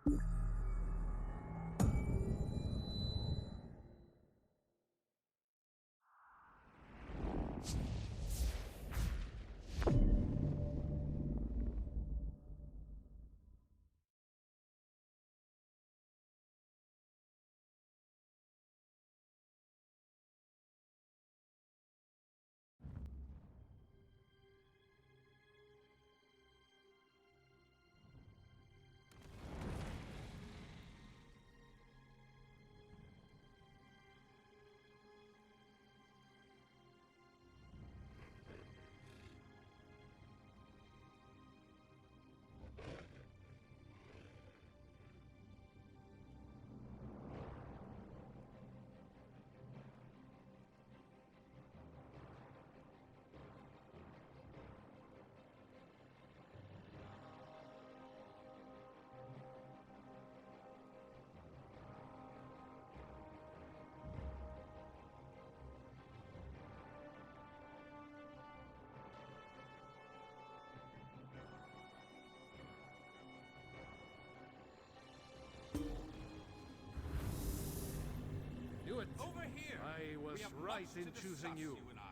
Do it. Over here. I was We have right much in to discuss, choosing you. and I.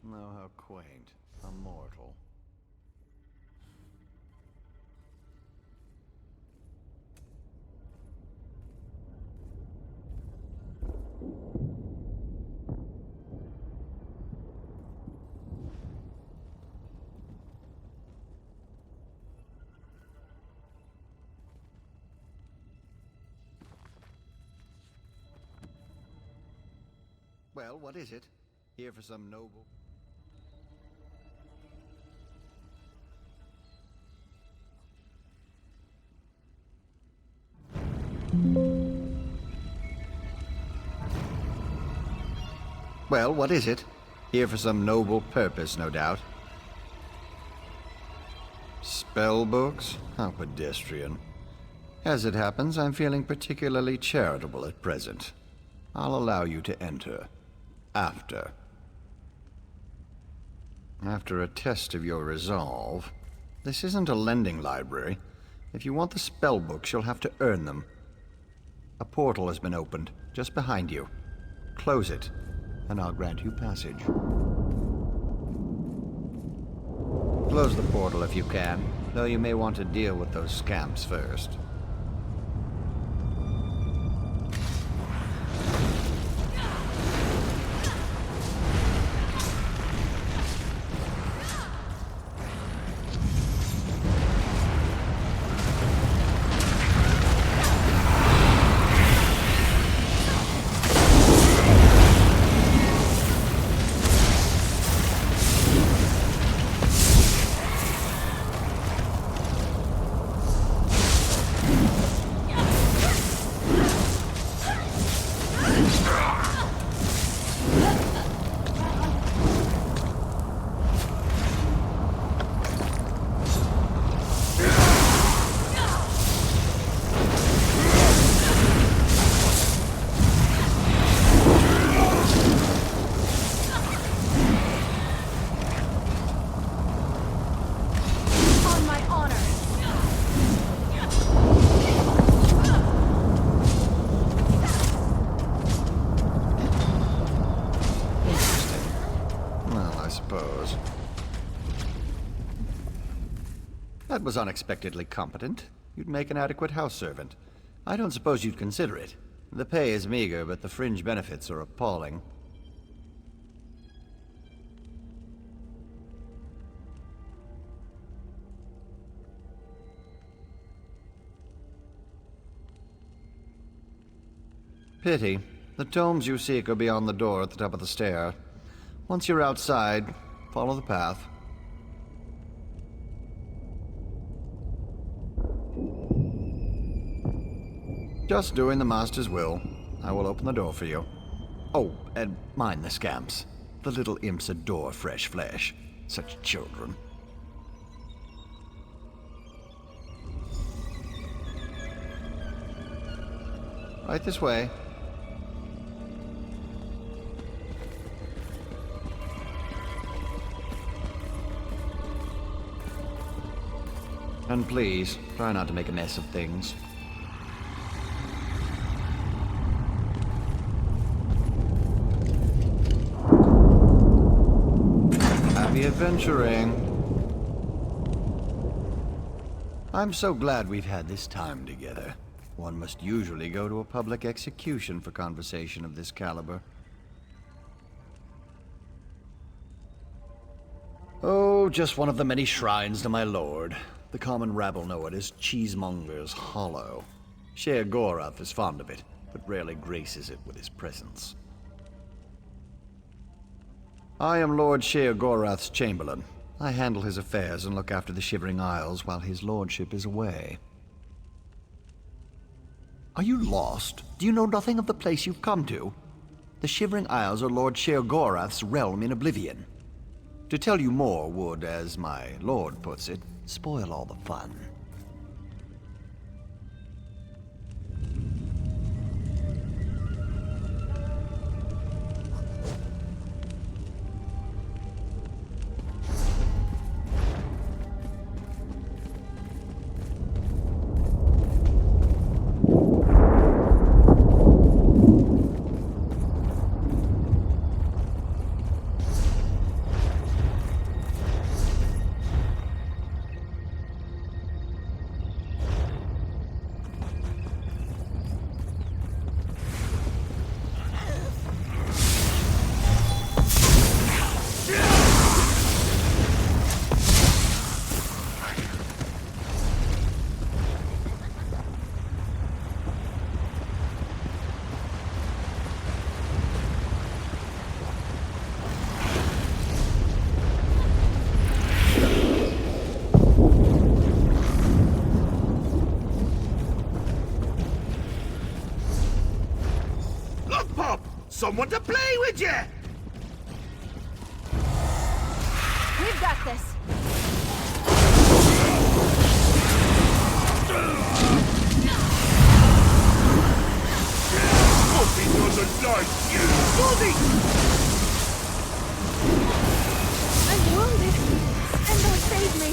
Oh, how quaint. A mortal. Well, what is it? Here for some noble... Well, what is it? Here for some noble purpose, no doubt. Spell books? How pedestrian. As it happens, I'm feeling particularly charitable at present. I'll allow you to enter. After a test of your resolve. This isn't a lending library. If you want the spell books, you'll have to earn them. A portal has been opened, just behind you. Close it, and I'll grant you passage. Close the portal if you can, though you may want to deal with those scamps first. That was unexpectedly competent. You'd make an adequate house servant. I don't suppose you'd consider it. The pay is meager, but the fringe benefits are appalling. Pity. The tomes you seek are beyond the door at the top of the stair. Once you're outside, follow the path. Just doing the Master's will. I will open the door for you. Oh, and mind the scamps. The little imps adore fresh flesh. Such children. Right this way. And please, try not to make a mess of things. Happy adventuring. I'm so glad we've had this time together. One must usually go to a public execution for conversation of this caliber. Oh, just one of the many shrines to my lord. The common rabble know it as Cheesemonger's Hollow. Sher Gorath is fond of it, but rarely graces it with his presence. I am Lord Sher Gorath's Chamberlain. I handle his affairs and look after the Shivering Isles while his lordship is away. Are you lost? Do you know nothing of the place you've come to? The Shivering Isles are Lord Sher Gorath's realm in oblivion. To tell you more would, as my lord puts it, spoil all the fun. Pop, someone to play with you! We've got this. Puppy doesn't like you, does he? I'm wounded. Endo, save me.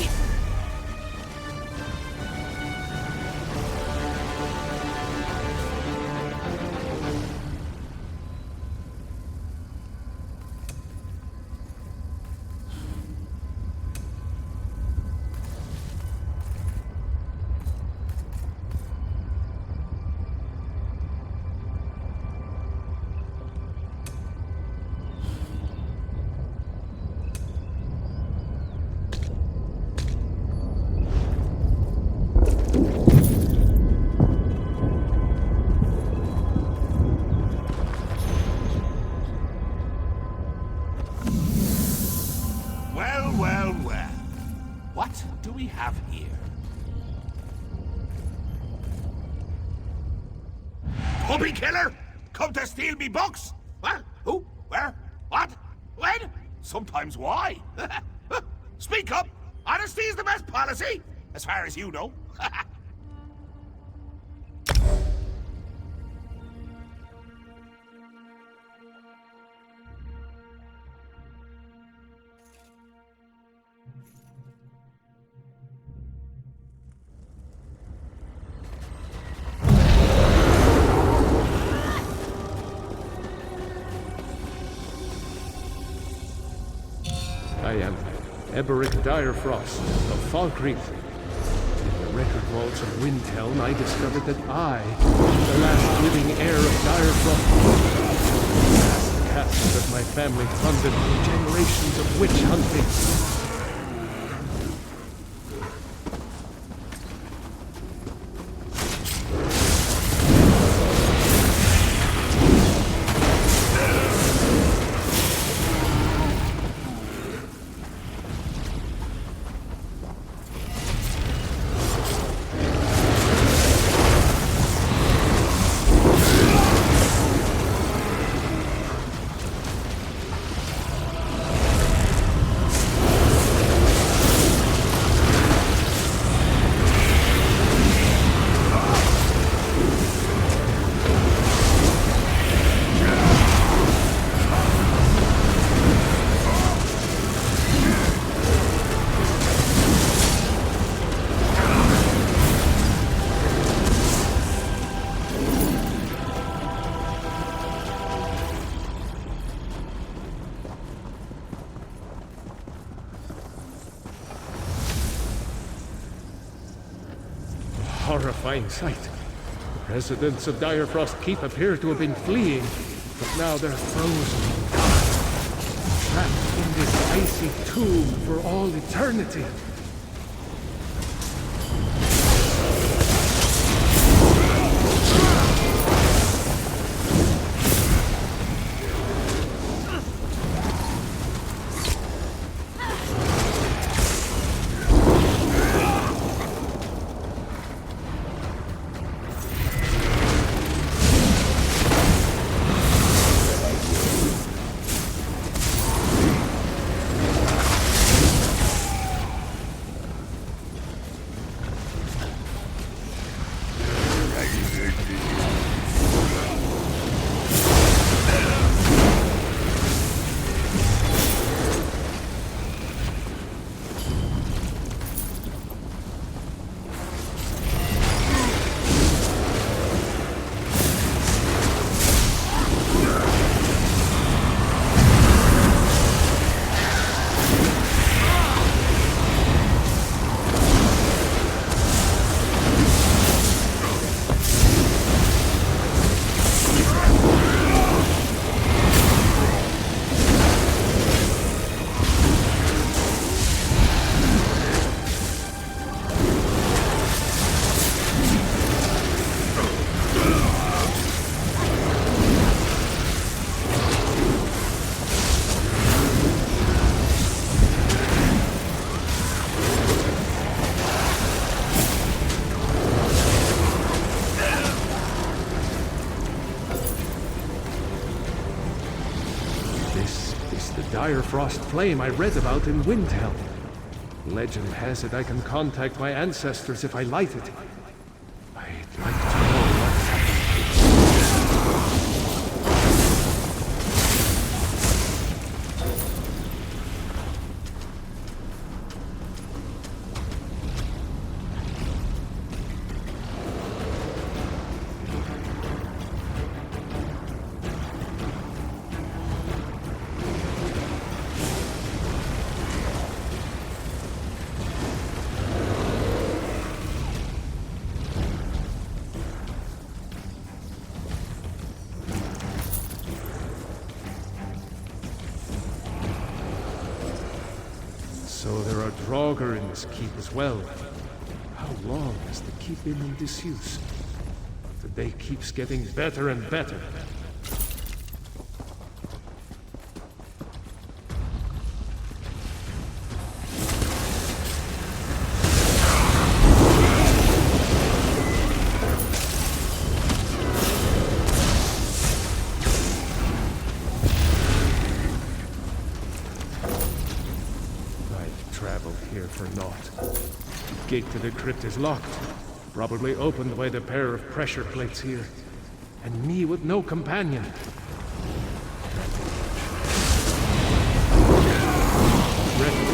Well. What do we have here? Puppy killer? Come to steal me books? What? Who? Where? What? When? Sometimes why? Speak up! Honesty is the best policy, as far as you know. I am Eberic Direfrost of Falkreath. In the record vaults of Windhelm, I discovered that I am the last living heir of Direfrost. The last castle that my family funded through generations of witch hunting. Horrifying sight. The residents of Direfrost Keep appear to have been fleeing, but now they're frozen, trapped in this icy tomb for all eternity. the dire frost flame I read about in Windhelm. Legend has it I can contact my ancestors if I light it. I'd like to know what happened. So there are Draugr in this keep as well. How long has the keep been in disuse? The day keeps getting better and better. Traveled here for naught. The gate to the crypt is locked, probably opened by the pair of pressure plates here. And me with no companion. Ready.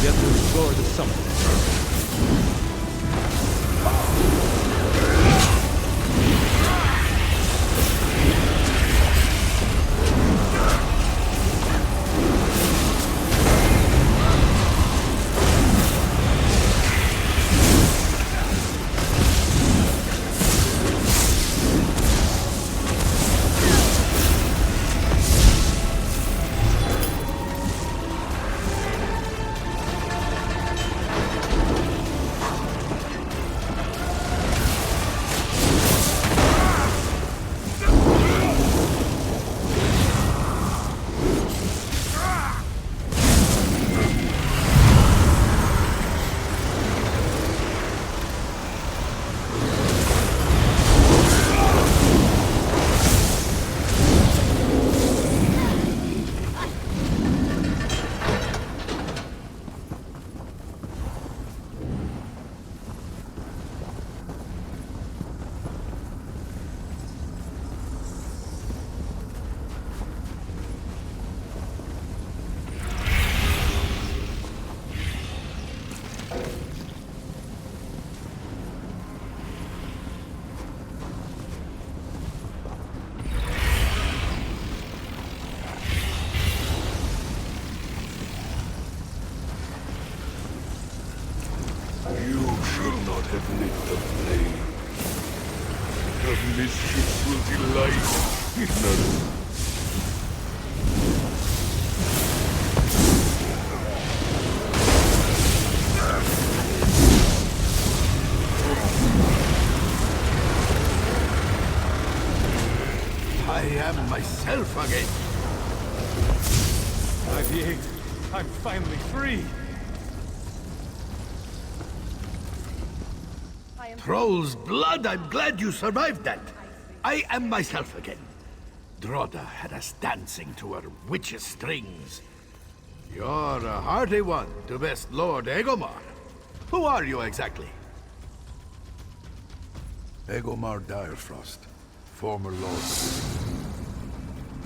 Yet to explore the summit. have lit the flame. The mischief will delight ignorance. I am myself again. I'm finally free. Troll's blood, I'm glad you survived that. I am myself again. Droda had us dancing to her witch's strings. You're a hearty one to best Lord Egomar. Who are you exactly? Egomar Direfrost, former lord.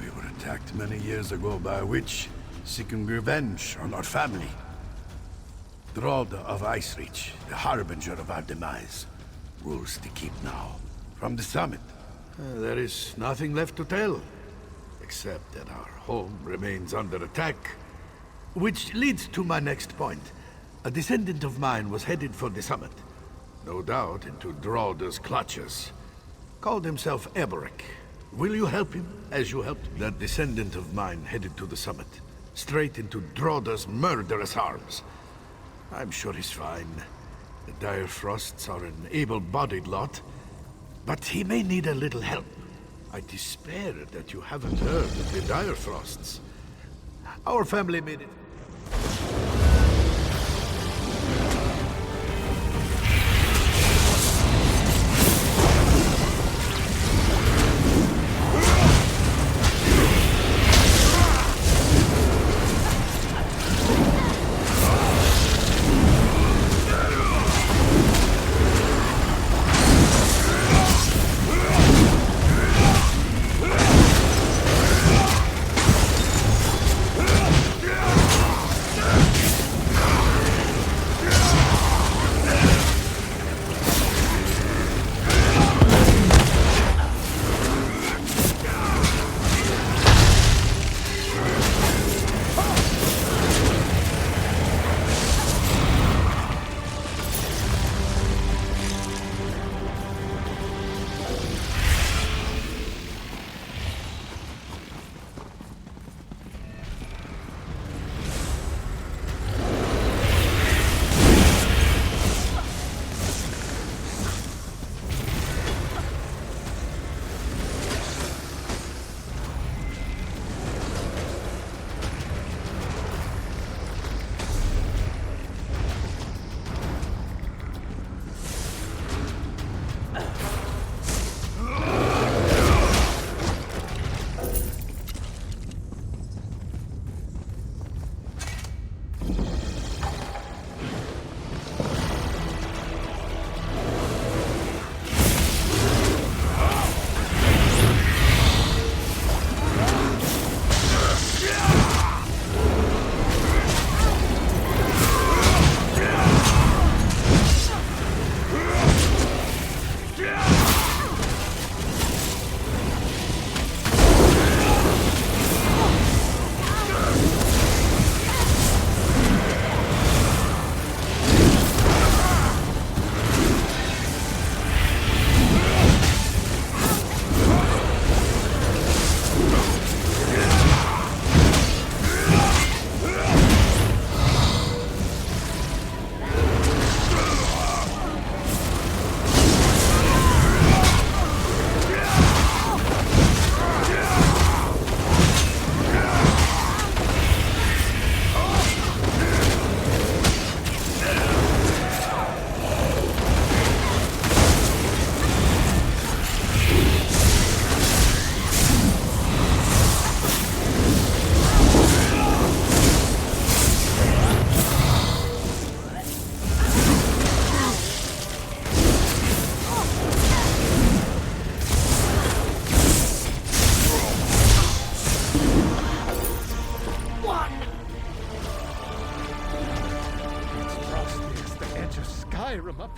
We were attacked many years ago by a witch, seeking revenge on our family. Droda of Icereach, the harbinger of our demise, rules the keep now, from the summit. There is nothing left to tell, except that our home remains under attack. Which leads to my next point. A descendant of mine was headed for the summit, no doubt into Droda's clutches. Called himself Eboric. Will you help him, as you helped that descendant of mine headed to the summit, straight into Droda's murderous arms? I'm sure he's fine. The Direfrosts are an able-bodied lot, but he may need a little help. I despair that you haven't heard of the Direfrosts. Our family made it.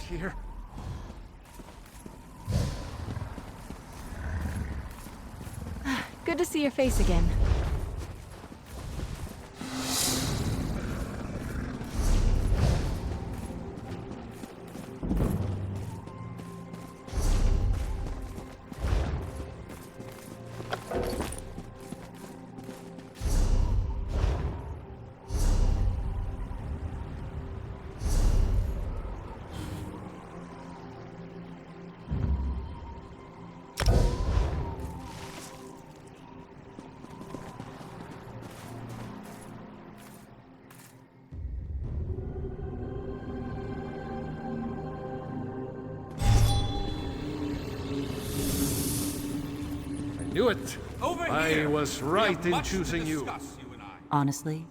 here. Good to see your face again. Knew it. I was right in choosing you. Honestly,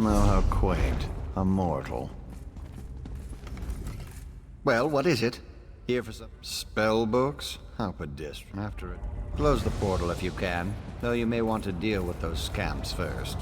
Oh, how quaint. A mortal. Well, what is it? Here for some spell books? How pedestrian. After it. Close the portal if you can, though you may want to deal with those scamps first.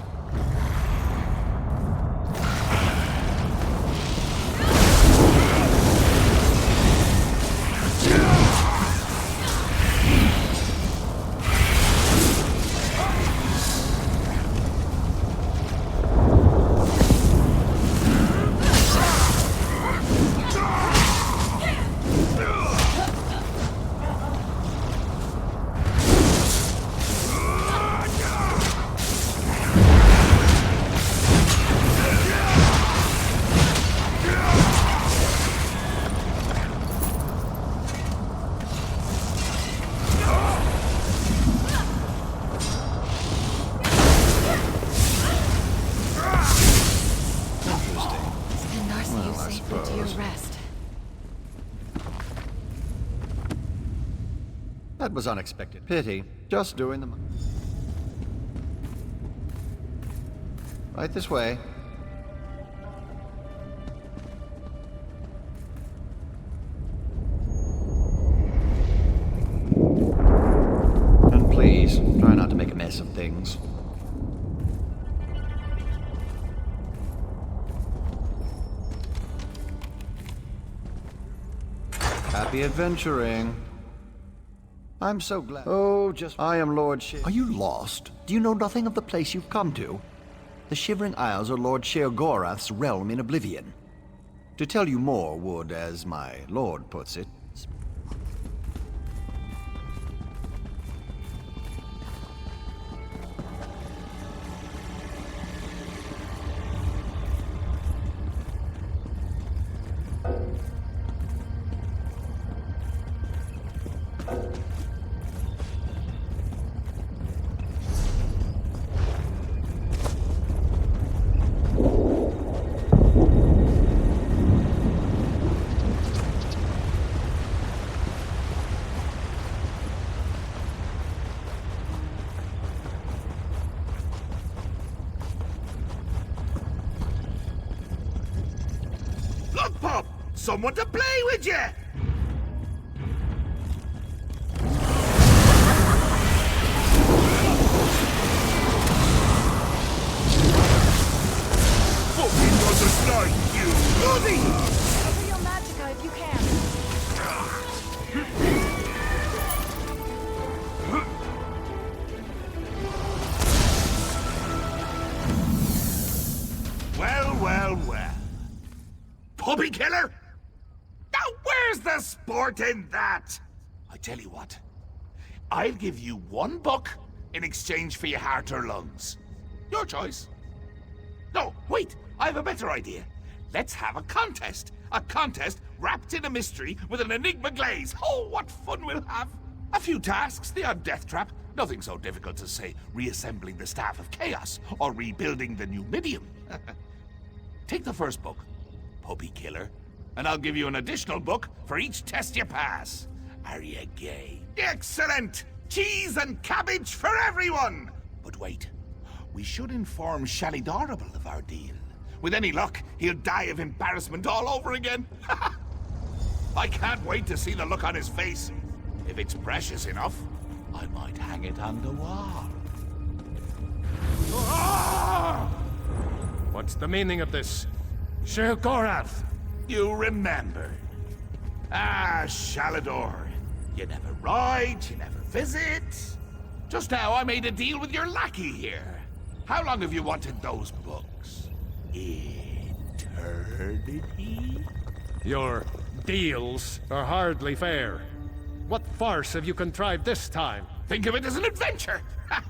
That was unexpected. Pity. Just doing the... Right this way. And please, try not to make a mess of things. Happy adventuring. I'm so glad. Oh, I am Lord Are you lost? Do you know nothing of the place you've come to? The Shivering Isles are Lord Sheogorath's realm in Oblivion. To tell you more would, as my lord puts it... book pup! Someone to play with you! Fucking understand you! Bloody! Cover your magicka if you can. Well. Puppy killer? Now where's the sport in that? I tell you what. I'll give you 1 book in exchange for your heart or lungs. Your choice. No, wait, I have a better idea. Let's have a contest. A contest wrapped in a mystery with an enigma glaze. Oh, what fun we'll have. A few tasks, the odd death trap. Nothing so difficult as, say, reassembling the Staff of Chaos or rebuilding the Numidium. Take the first book, Puppy Killer, and I'll give you an additional book for each test you pass. Are you game? Excellent! Cheese and cabbage for everyone! But wait, we should inform Shalidorable of our deal. With any luck, he'll die of embarrassment all over again. I can't wait to see the look on his face. If it's precious enough, I might hang it on the wall. Ah! What's the meaning of this? Sher Gorath! You remember. Ah, Shalador. You never ride, you never visit. Just now I made a deal with your lackey here. How long have you wanted those books? Eternity? Your deals are hardly fair. What farce have you contrived this time? Think of it as an adventure! Ha!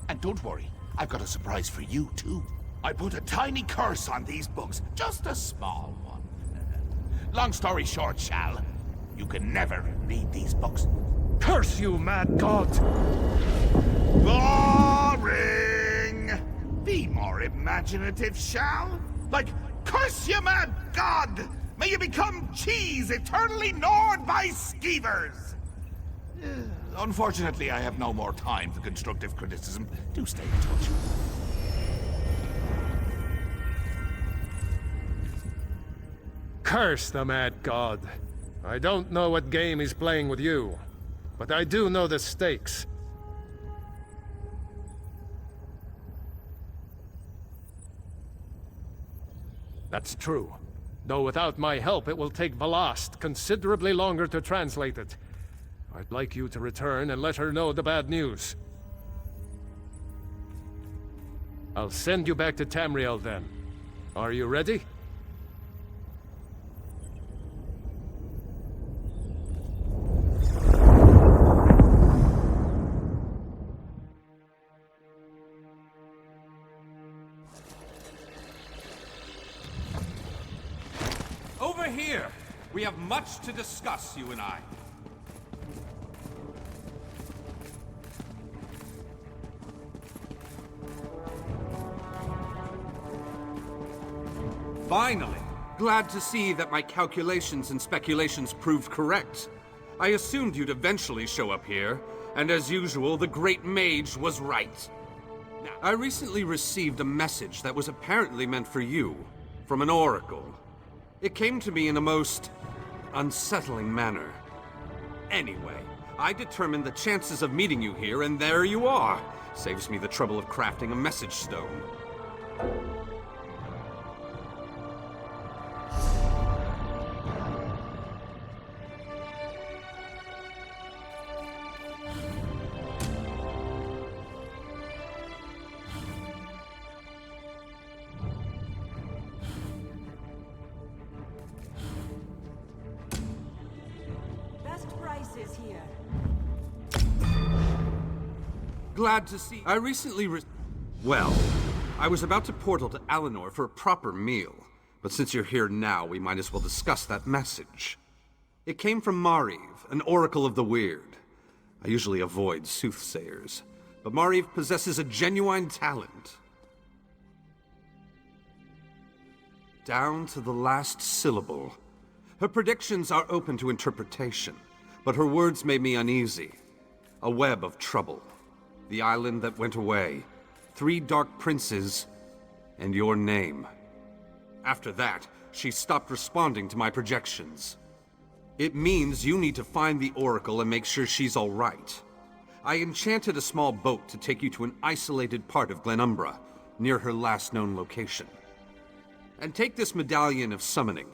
And don't worry, I've got a surprise for you, too. I put a tiny curse on these books, just a small one. Long story short, Shal, you can never read these books. Curse you, mad god! Boring! Be more imaginative, Shal. Like, curse you, mad god! May you become cheese eternally gnawed by skeevers! Unfortunately, I have no more time for constructive criticism. Do stay in touch. Curse the mad god. I don't know what game he's playing with you, but I do know the stakes. That's true. Though without my help, it will take Velast considerably longer to translate it. I'd like you to return and let her know the bad news. I'll send you back to Tamriel then. Are you ready? Over here! We have much to discuss, you and I. Finally! Glad to see that my calculations and speculations proved correct. I assumed you'd eventually show up here, and as usual, the great mage was right. Now, I recently received a message that was apparently meant for you, from an oracle. It came to me in a most unsettling manner. Anyway, I determined the chances of meeting you here, and there you are. Saves me the trouble of crafting a message stone. Glad to see. I recently Well, I was about to portal to Alinor for a proper meal, but since you're here now, we might as well discuss that message. It came from Mariv, an oracle of the weird. I usually avoid soothsayers, but Mariv possesses a genuine talent. Down to the last syllable. Her predictions are open to interpretation, but her words made me uneasy. A web of trouble. The island that went away, 3 dark princes, and your name. After that, She stopped responding to my projections. It means you need to find the Oracle and make sure she's all right. I enchanted a small boat to take you to an isolated part of Glenumbra, near her last known location. And take this medallion of summoning.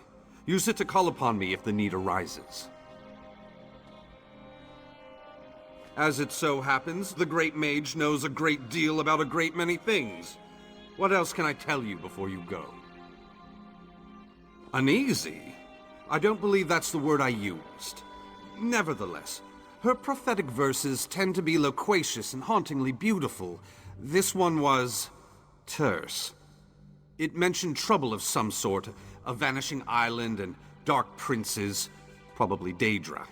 Use it to call upon me if the need arises. As it so happens, the Great Mage knows a great deal about a great many things. What else can I tell you before you go? Uneasy? I don't believe that's the word I used. Nevertheless, her prophetic verses tend to be loquacious and hauntingly beautiful. This one was terse. It mentioned trouble of some sort, a vanishing island and dark princes, probably Daedra.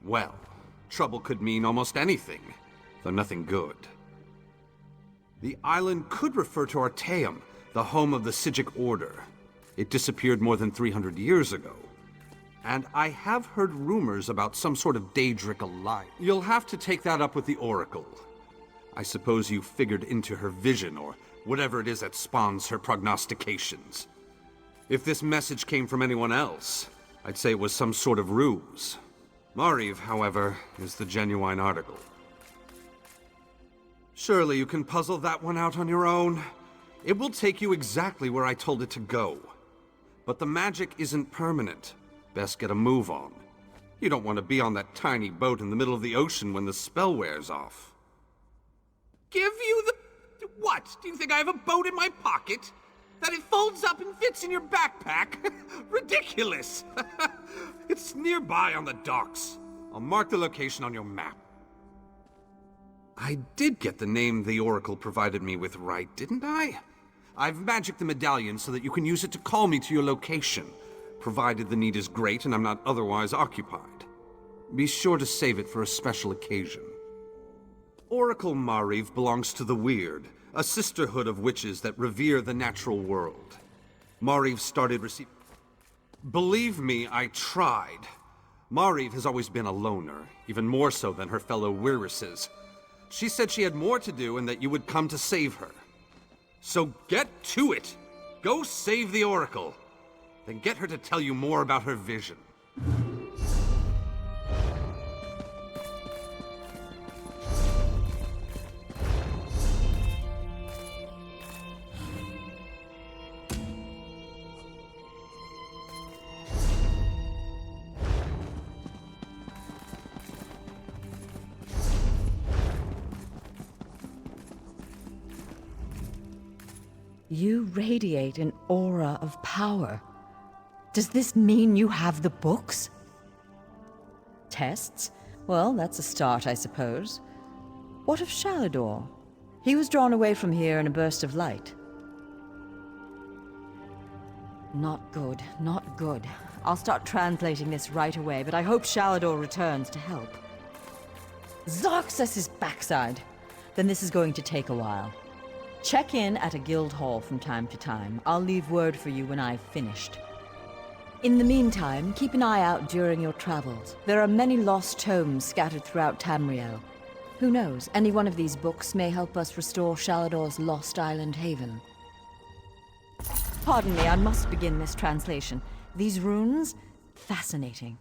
Well, trouble could mean almost anything, though nothing good. The island could refer to Artaeum, the home of the Sigic Order. It disappeared more than 300 years ago. And I have heard rumors about some sort of Daedric alliance. You'll have to take that up with the Oracle. I suppose you figured into her vision, or whatever it is that spawns her prognostications. If this message came from anyone else, I'd say it was some sort of ruse. Mariv, however, is the genuine article. Surely you can puzzle that one out on your own. It will take you exactly where I told it to go. But the magic isn't permanent. Best get a move on. You don't want to be on that tiny boat in the middle of the ocean when the spell wears off. Give you the... What? Do you think I have a boat in my pocket? That it folds up and fits in your backpack? Ridiculous! It's nearby on the docks. I'll mark the location on your map. I did get the name the Oracle provided me with right, didn't I? I've magicked the medallion so that you can use it to call me to your location, provided the need is great and I'm not otherwise occupied. Be sure to save it for a special occasion. Oracle Mariv belongs to the Weird, a sisterhood of witches that revere the natural world. Mariv started receiving... Believe me, I tried. Mariv has always been a loner, even more so than her fellow Wirises. She said she had more to do and that you would come to save her. So get to it! Go save the Oracle! Then get her to tell you more about her vision. You radiate an aura of power. Does this mean you have the books? Tests? Well, that's a start, I suppose. What of Shalador? He was drawn away from here in a burst of light. Not good, not good. I'll start translating this right away, but I hope Shalador returns to help. Zarxus' backside! Then this is going to take a while. Check in at a guild hall from time to time. I'll leave word for you when I've finished. In the meantime, keep an eye out during your travels. There are many lost tomes scattered throughout Tamriel. Who knows, any one of these books may help us restore Shalador's lost island haven. Pardon me, I must begin this translation. These runes? Fascinating.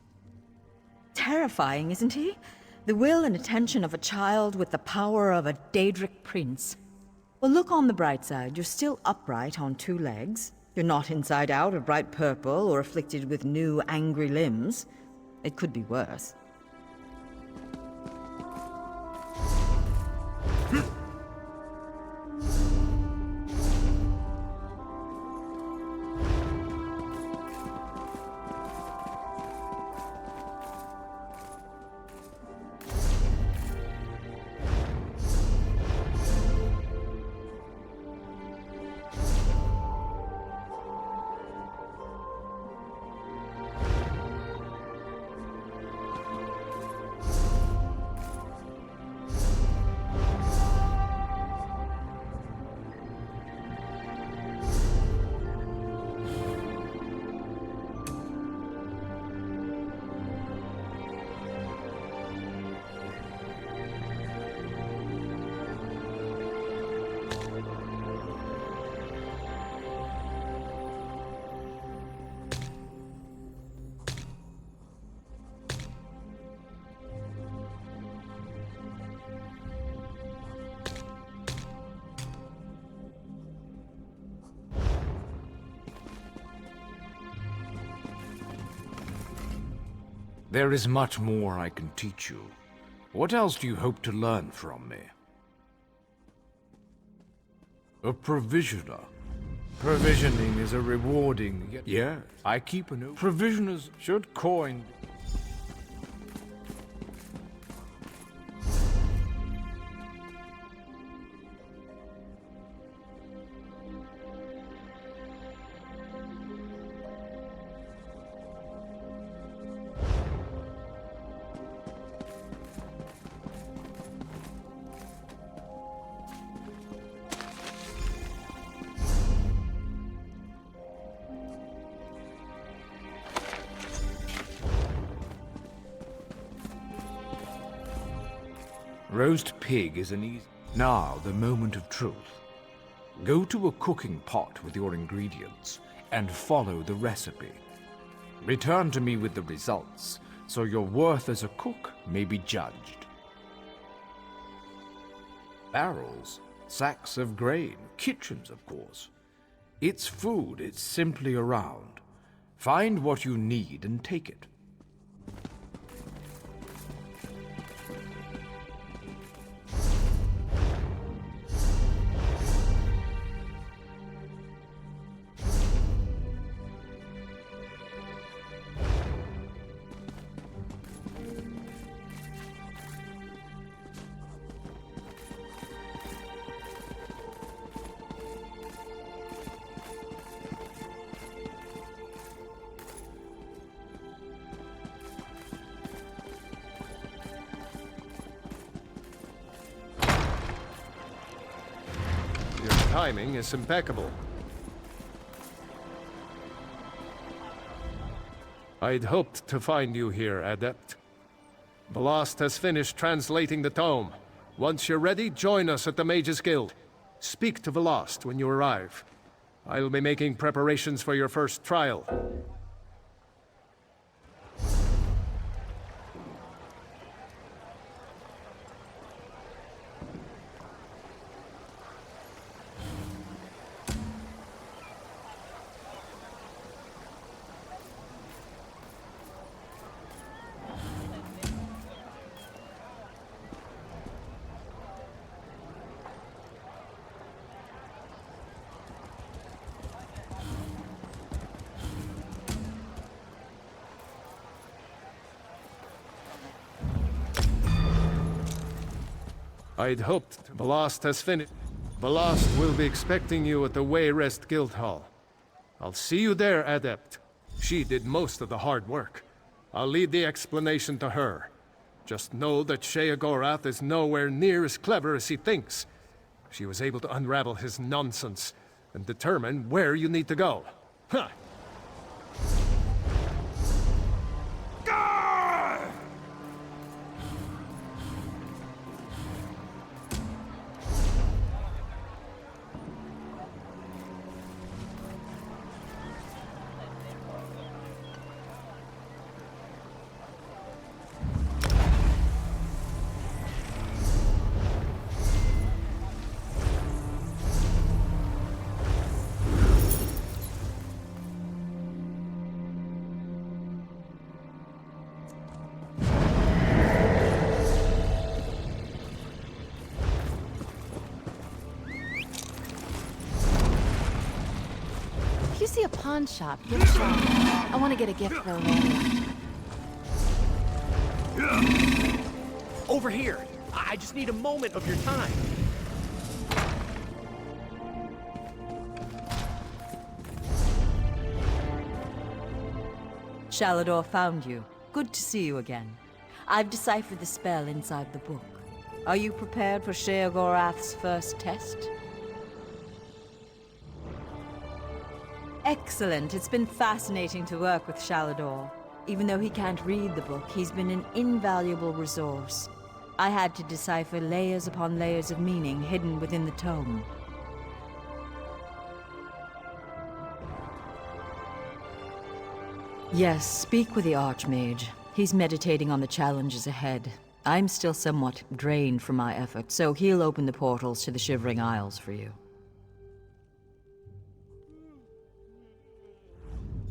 Terrifying, isn't he? The will and attention of a child with the power of a Daedric prince. Well, look on the bright side. You're still upright on 2 legs. You're not inside out or bright purple or afflicted with new angry limbs. It could be worse. There is much more I can teach you. What else do you hope to learn from me? A provisioner. Provisioning is a rewarding... Yeah, I keep a note. Provisioners should coin... Roast pig is an easy... Now, the moment of truth. Go to a cooking pot with your ingredients and follow the recipe. Return to me with the results, so your worth as a cook may be judged. Barrels, sacks of grain, kitchens, of course. It's food, it's simply around. Find what you need and take it. Timing is impeccable. I'd hoped to find you here, Adept. Blast has finished translating the tome. Once you're ready, join us at the Mages Guild. Speak to Velost when you arrive. I'll be making preparations for your first trial. I'd hoped Blast has finished. Blast will be expecting you at the Wayrest Guild Hall. I'll see you there, Adept. She did most of the hard work. I'll leave the explanation to her. Just know that Sheogorath is nowhere near as clever as he thinks. She was able to unravel his nonsense and determine where you need to go. Huh! If you see a pawn shop, gift shop, I want to get a gift for a lady. Over here! I just need a moment of your time. Shalador found you. Good to see you again. I've deciphered the spell inside the book. Are you prepared for Sheogorath's first test? Excellent. It's been fascinating to work with Shalador. Even though he can't read the book, he's been an invaluable resource. I had to decipher layers upon layers of meaning hidden within the tome. Yes, speak with the Archmage. He's meditating on the challenges ahead. I'm still somewhat drained from my effort, so he'll open the portals to the Shivering Isles for you.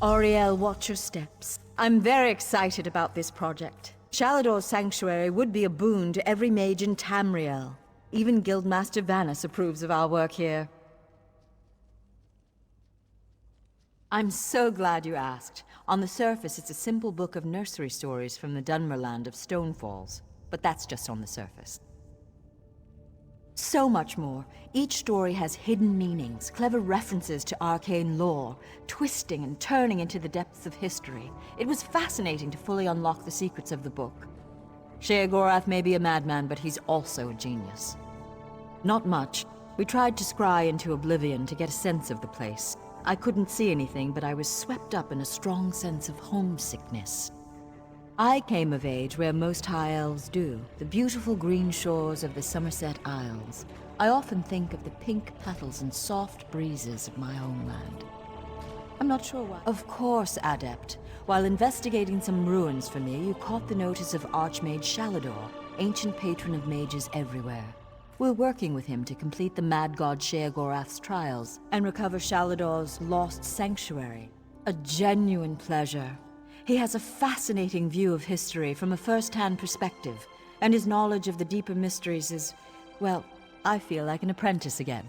Ariel, watch your steps. I'm very excited about this project. Shalador's sanctuary would be a boon to every mage in Tamriel. Even Guildmaster Vanus approves of our work here. I'm so glad you asked. On the surface, it's a simple book of nursery stories from the Dunmerland of Stonefalls. But that's just on the surface. So much more. Each story has hidden meanings, clever references to arcane lore, twisting and turning into the depths of history. It was fascinating to fully unlock the secrets of the book. Sheogorath may be a madman, but he's also a genius. Not much. We tried to scry into oblivion to get a sense of the place. I couldn't see anything, but I was swept up in a strong sense of homesickness. I came of age where most high elves do, the beautiful green shores of the Somerset Isles. I often think of the pink petals and soft breezes of my homeland. I'm not sure why. Of course, Adept. While investigating some ruins for me, you caught the notice of Archmage Shalador, ancient patron of mages everywhere. We're working with him to complete the Mad God Sheogorath's trials and recover Shalador's lost sanctuary. A genuine pleasure. He has a fascinating view of history from a first-hand perspective, and his knowledge of the deeper mysteries is, well, I feel like an apprentice again.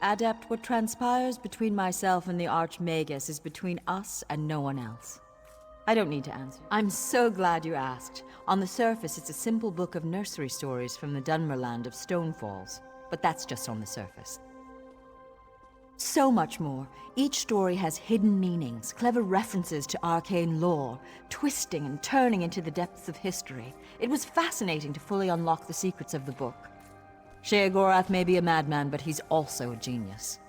Adept, what transpires between myself and the Archmagus is between us and no one else. I don't need to answer. I'm so glad you asked. On the surface, it's a simple book of nursery stories from the Dunmerland of Stonefalls, but that's just on the surface. So much more. Each story has hidden meanings, clever references to arcane lore, twisting and turning into the depths of history. It was fascinating to fully unlock the secrets of the book. Sheogorath may be a madman, but he's also a genius.